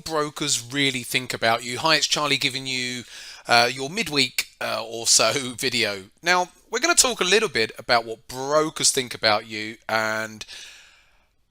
brokers really think about you? Hi, it's Charlie giving you your midweek or so video. Now, we're going to talk a little bit about what brokers think about you and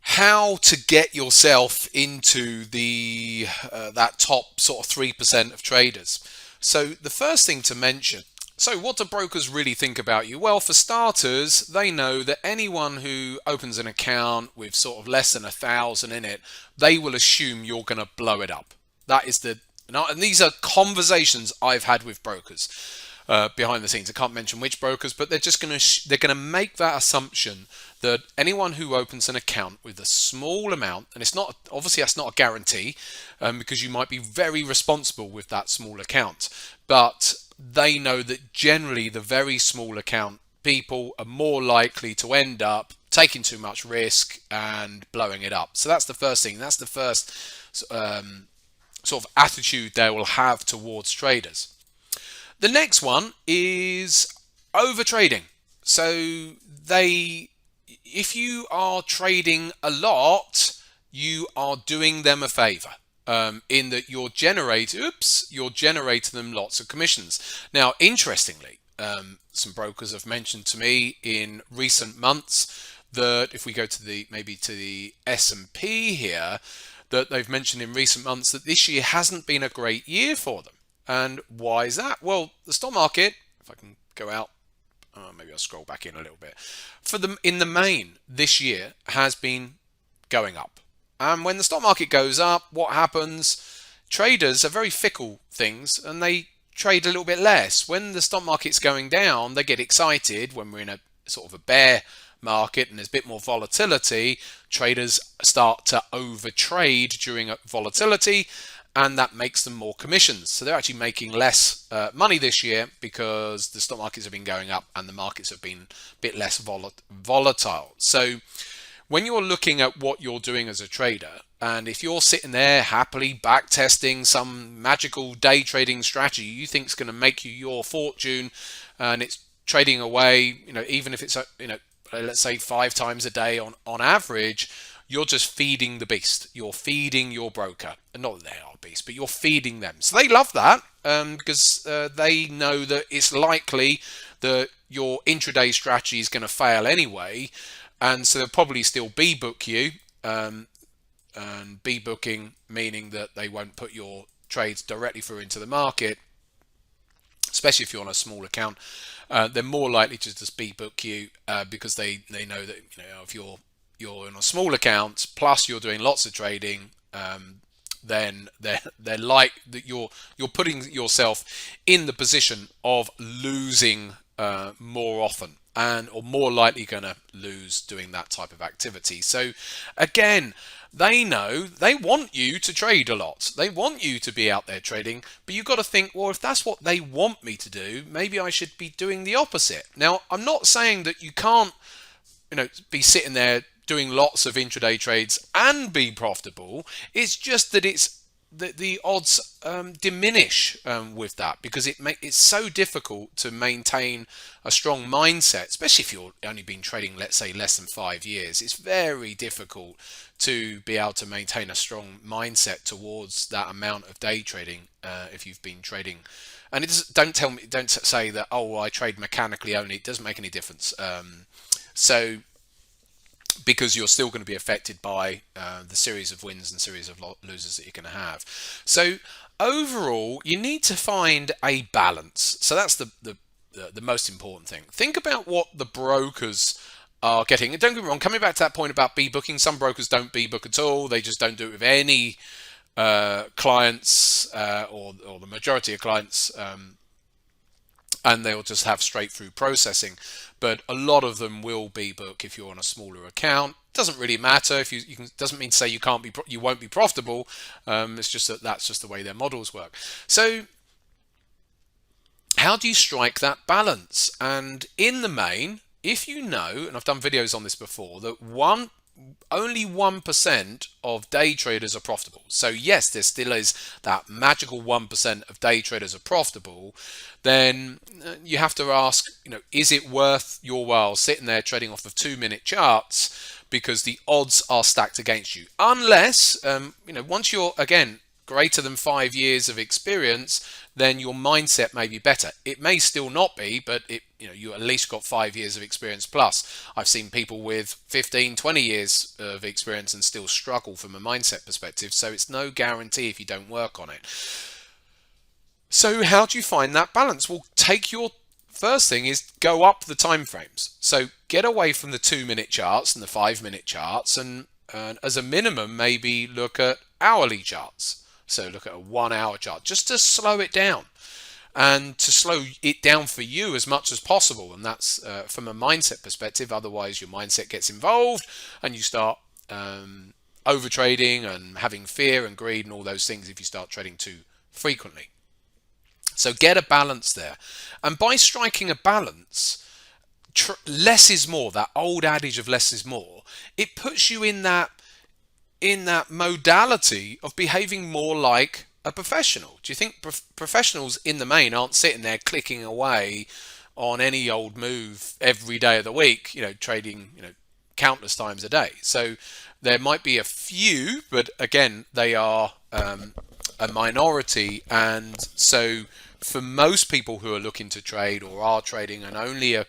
how to get yourself into the that top sort of 3% of traders. So the first thing to mention, so what do brokers really think about you? Well, for starters, they know that anyone who opens an account with sort of less than 1,000 in it, they will assume you're going to blow it up. That is and these are conversations I've had with brokers behind the scenes. I can't mention which brokers, but they're going to make that assumption that anyone who opens an account with a small amount, and it's not obviously that's not a guarantee, because you might be very responsible with that small account, but they know that generally the very small account people are more likely to end up taking too much risk and blowing it up. So that's the first thing. That's the first sort of attitude they will have towards traders. The next one is over trading. So if you are trading a lot, you are doing them a favor. In that you're generating them lots of commissions. Now, interestingly, some brokers have mentioned to me in recent months that if we go to the S&P here, that they've mentioned in recent months that this year hasn't been a great year for them. And why is that? Well, the stock market, if I can go out, maybe I'll scroll back in a little bit. For them, in the main, this year has been going up. And when the stock market goes up, what happens? Traders are very fickle things and they trade a little bit less. When the stock market's going down, they get excited. When we're in a sort of a bear market and there's a bit more volatility, traders start to overtrade during volatility, and that makes them more commissions. So they're actually making less money this year because the stock markets have been going up and the markets have been a bit less volatile. So when you're looking at what you're doing as a trader, and if you're sitting there happily back testing some magical day trading strategy you think is going to make you your fortune, and it's trading away, even if it's let's say 5 times a day on average, you're just feeding the beast. You're feeding your broker. And not that they are beasts, but you're feeding them. So they love that because they know that it's likely that your intraday strategy is going to fail anyway. And so they'll probably still B-book you. And B-booking meaning that they won't put your trades directly through into the market, especially if you're on a small account. They're more likely to just B-book you because they know that if you're in a small account plus you're doing lots of trading, then they're like that you're putting yourself in the position of losing more often, or more likely going to lose doing that type of activity. So again, they know they want you to trade a lot. They want you to be out there trading, but you've got to think, well, if that's what they want me to do, maybe I should be doing the opposite. Now, I'm not saying that you can't, be sitting there doing lots of intraday trades and be profitable. It's just that the odds diminish with that, because it's so difficult to maintain a strong mindset, especially if you're only been trading, let's say, less than 5 years. It's very difficult to be able to maintain a strong mindset towards that amount of day trading if you've been trading. And don't say that, oh, I trade mechanically only. It doesn't make any difference. So because you're still going to be affected by the series of wins and series of losers that you're going to have. So overall, you need to find a balance. So that's the most important thing. Think about what the brokers are getting. And don't get me wrong, coming back to that point about B-booking, some brokers don't B-book at all. They just don't do it with any clients or the majority of clients, and they'll just have straight through processing. But a lot of them will B-book if you're on a smaller account. Doesn't really matter if you can. Doesn't mean to say you won't be profitable. It's just that's just the way their models work. So how do you strike that balance? And in the main, if you know, and I've done videos on this before, that only 1% of day traders are profitable. So yes, there still is that magical 1% of day traders are profitable. Then you have to ask, is it worth your while sitting there trading off of 2-minute charts, because the odds are stacked against you? Unless, once you're, again, greater than 5 years of experience, then your mindset may be better. It may still not be, but you at least got 5 years of experience plus. I've seen people with 15, 20 years of experience and still struggle from a mindset perspective. So it's no guarantee if you don't work on it. So how do you find that balance? Well, take your first thing is go up the time frames. So get away from the 2-minute charts and the 5-minute charts, and as a minimum, maybe look at hourly charts. So look at a 1-hour chart just to slow it down and to slow it down for you as much as possible. And that's from a mindset perspective. Otherwise, your mindset gets involved and you start over trading and having fear and greed and all those things if you start trading too frequently. So get a balance there. And by striking a balance, less is more, that old adage of less is more, it puts you in that modality of behaving more like a professional. Do you think professionals in the main aren't sitting there clicking away on any old move every day of the week, trading, countless times a day? So there might be a few, but again, they are a minority. And so for most people who are looking to trade or are trading and only a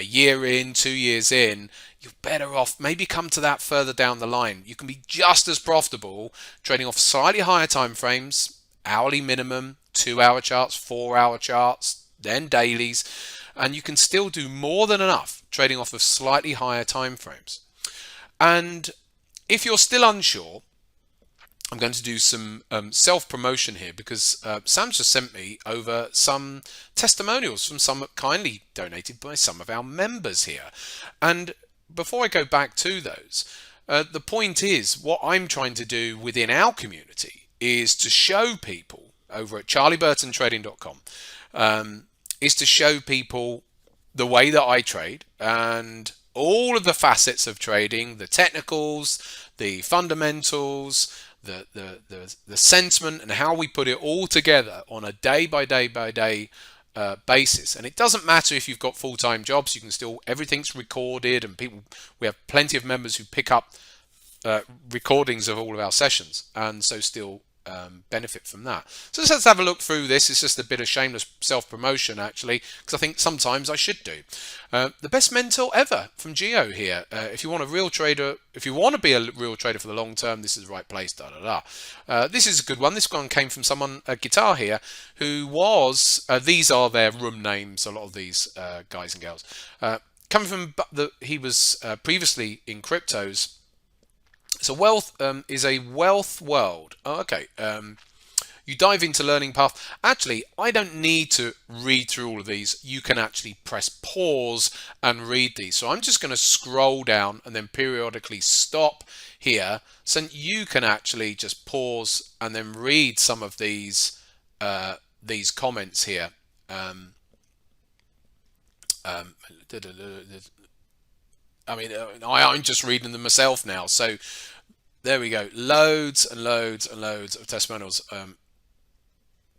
year in, 2 years in, you're better off maybe come to that further down the line. You can be just as profitable trading off slightly higher time frames, hourly minimum, 2-hour charts, 4-hour charts, then dailies, and you can still do more than enough trading off of slightly higher time frames. And if you're still unsure, I'm going to do some self-promotion here because Sam's just sent me over some testimonials from some kindly donated by some of our members here. And before I go back to those, the point is what I'm trying to do within our community is to show people over at charlieburtontrading.com is to show people the way that I trade and all of the facets of trading, the technicals, the fundamentals, the sentiment, and how we put it all together on a day by day basis. And it doesn't matter if you've got full-time jobs, you can still, everything's recorded, and we have plenty of members who pick up recordings of all of our sessions and so still benefit from that. So let's have a look through this. It's just a bit of shameless self-promotion actually, because I think sometimes I should do. The best mentor ever from Geo here. If you want a real trader, if you want to be a real trader for the long term, this is the right place. This is a good one. This one came from someone, a guitar here, who was, these are their room names, a lot of these guys and girls. Coming from, he was previously in cryptos. So wealth is a wealth world. Oh, okay. You dive into learning path. Actually, I don't need to read through all of these. You can actually press pause and read these. So I'm just going to scroll down and then periodically stop here. So you can actually just pause and then read some of these comments here. I mean, I'm just reading them myself now. So there we go. Loads and loads and loads of testimonials.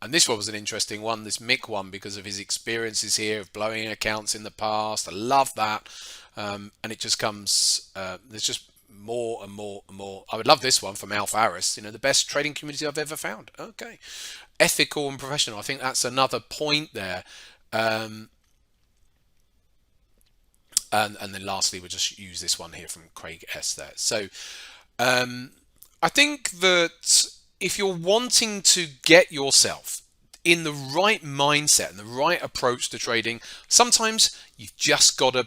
And this one was an interesting one, this Mick one, because of his experiences here of blowing accounts in the past. I love that. And it just comes, there's just more and more and more. I would love this one from Alf Harris, the best trading community I've ever found. Okay. Ethical and professional. I think that's another point there. And then lastly, we'll just use this one here from Craig S there. So I think that if you're wanting to get yourself in the right mindset and the right approach to trading, sometimes you've just got to,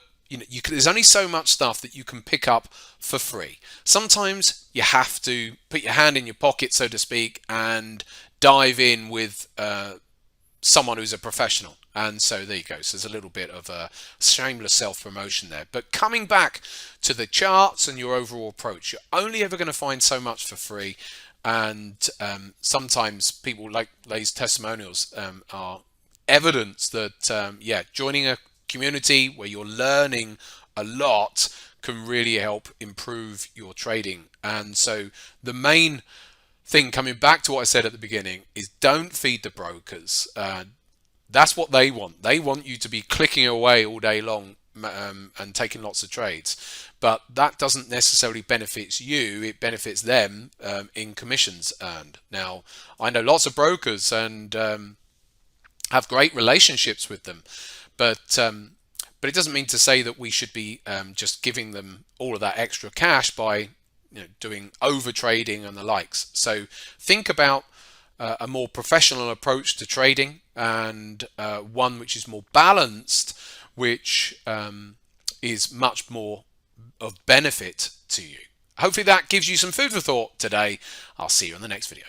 there's only so much stuff that you can pick up for free. Sometimes you have to put your hand in your pocket, so to speak, and dive in with someone who's a professional. And so there you go. So there's a little bit of a shameless self-promotion there. But coming back to the charts and your overall approach, you're only ever going to find so much for free. And sometimes people like these testimonials are evidence that, joining a community where you're learning a lot can really help improve your trading. And so the main thing, coming back to what I said at the beginning, is don't feed the brokers. That's what they want. They want you to be clicking away all day long and taking lots of trades. but that doesn't necessarily benefit you. It benefits them in commissions earned. Now, I know lots of brokers and have great relationships with them, but it doesn't mean to say that we should be just giving them all of that extra cash by doing over trading and the likes. So think about a more professional approach to trading, and one which is more balanced, which is much more of benefit to you. Hopefully that gives you some food for thought today. I'll see you in the next video.